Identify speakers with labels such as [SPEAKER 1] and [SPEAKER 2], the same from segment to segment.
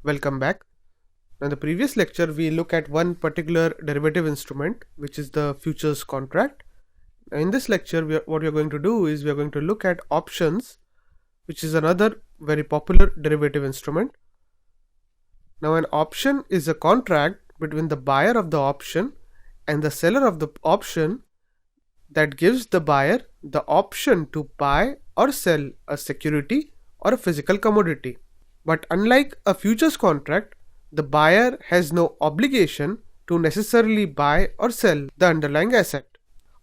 [SPEAKER 1] Welcome back. In the previous lecture, we look at one particular derivative instrument, which is the futures contract. In this lecture, what we are going to do is we are going to look at options, which is another very popular derivative instrument. Now, an option is a contract between the buyer of the option and the seller of the option that gives the buyer the option to buy or sell a security or a physical commodity. But unlike a futures contract, the buyer has no obligation to necessarily buy or sell the underlying asset.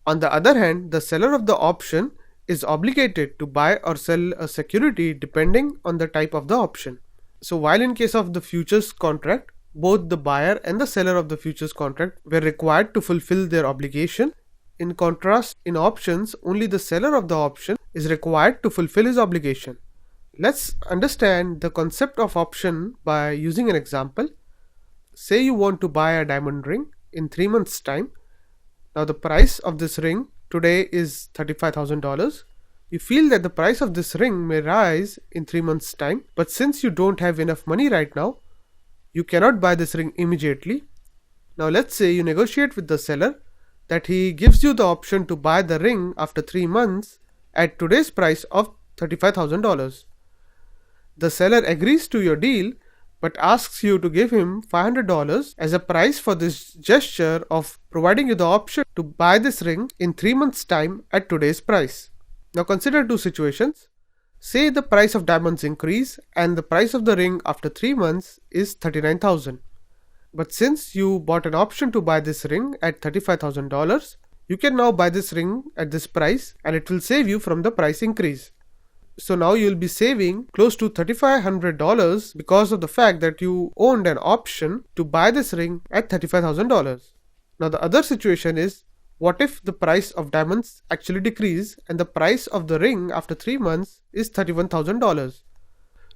[SPEAKER 1] On the other hand, the seller of the option is obligated to buy or sell a security depending on the type of the option. So while in case of the futures contract, both the buyer and the seller of the futures contract were required to fulfill their obligation. In contrast, in options, only the seller of the option is required to fulfill his obligation. Let's understand the concept of option by using an example. Say you want to buy a diamond ring in 3 months' time. Now the price of this ring today is $35,000. You feel that the price of this ring may rise in 3 months' time, but since you don't have enough money right now, you cannot buy this ring immediately. Now let's say you negotiate with the seller that he gives you the option to buy the ring after 3 months at today's price of $35,000. The seller agrees to your deal but asks you to give him $500 as a price for this gesture of providing you the option to buy this ring in 3 months' time at today's price. Now consider two situations. Say the price of diamonds increase and the price of the ring after 3 months is $39,000. But since you bought an option to buy this ring at $35,000, you can now buy this ring at this price and it will save you from the price increase. So now you'll be saving close to $3,500 because of the fact that you owned an option to buy this ring at $35,000. Now the other situation is, what if the price of diamonds actually decrease and the price of the ring after 3 months is $31,000?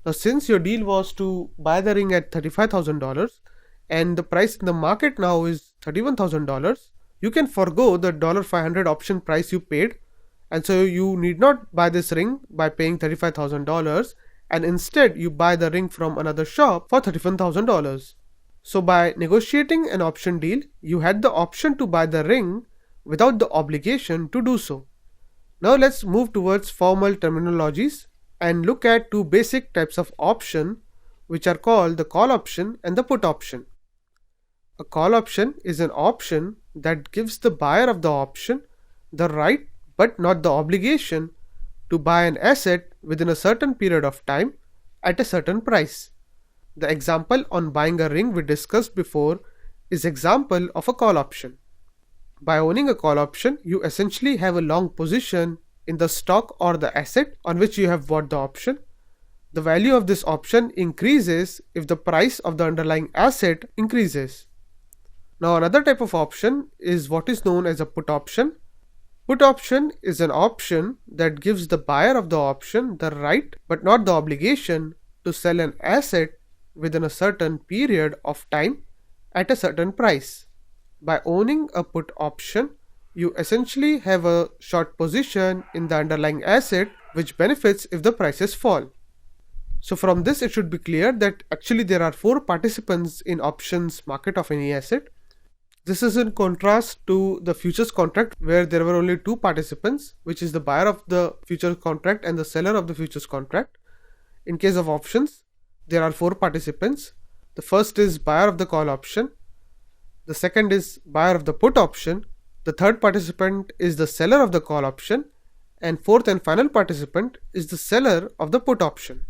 [SPEAKER 1] Now since your deal was to buy the ring at $35,000 and the price in the market now is $31,000, you can forgo the $500 option price you paid, and so you need not buy this ring by paying $35,000, and instead you buy the ring from another shop for $31,000. So by negotiating an option deal, you had the option to buy the ring without the obligation to do so. Now let's move towards formal terminologies and look at two basic types of option, which are called the call option and the put option. A call option is an option that gives the buyer of the option the right but not the obligation to buy an asset within a certain period of time at a certain price. The example on buying a ring we discussed before is example of a call option. By owning a call option, you essentially have a long position in the stock or the asset on which you have bought the option. The value of this option increases if the price of the underlying asset increases. Now another type of option is what is known as a put option. Put option is an option that gives the buyer of the option the right but not the obligation to sell an asset within a certain period of time at a certain price. By owning a put option, you essentially have a short position in the underlying asset which benefits if the prices fall. So from this it should be clear that actually there are 4 participants in options market of any asset. This is in contrast to the futures contract where there were only 2 participants, which is the buyer of the futures contract and the seller of the futures contract. In case of options, there are 4 participants. The first is buyer of the call option. The second is buyer of the put option. The third participant is the seller of the call option. And fourth and final participant is the seller of the put option.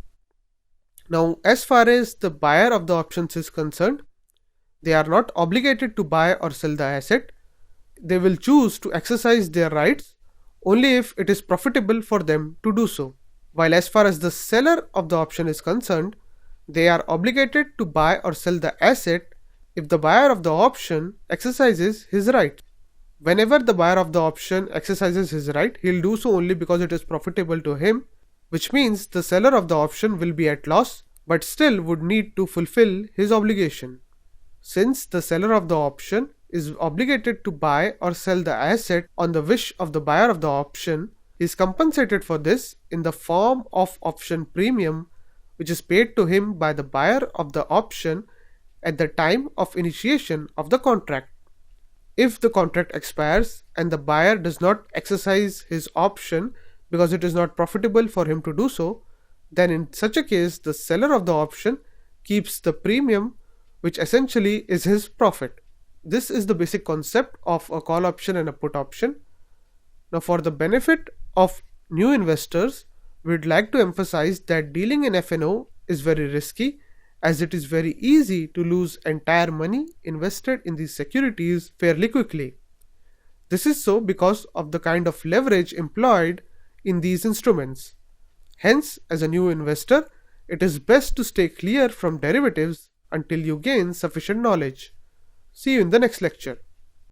[SPEAKER 1] Now, as far as the buyer of the options is concerned, they are not obligated to buy or sell the asset. They will choose to exercise their rights only if it is profitable for them to do so. While as far as the seller of the option is concerned, they are obligated to buy or sell the asset if the buyer of the option exercises his right. Whenever the buyer of the option exercises his right, he will do so only because it is profitable to him, which means the seller of the option will be at loss but still would need to fulfill his obligation. Since the seller of the option is obligated to buy or sell the asset on the wish of the buyer of the option, he is compensated for this in the form of option premium which is paid to him by the buyer of the option at the time of initiation of the contract. If the contract expires and the buyer does not exercise his option because it is not profitable for him to do so, then in such a case the seller of the option keeps the premium, which essentially is his profit. This is the basic concept of a call option and a put option. Now, for the benefit of new investors, we'd like to emphasize that dealing in F&O is very risky, as it is very easy to lose entire money invested in these securities fairly quickly. This is so because of the kind of leverage employed in these instruments. Hence, as a new investor, it is best to stay clear from derivatives until you gain sufficient knowledge. See you in the next lecture.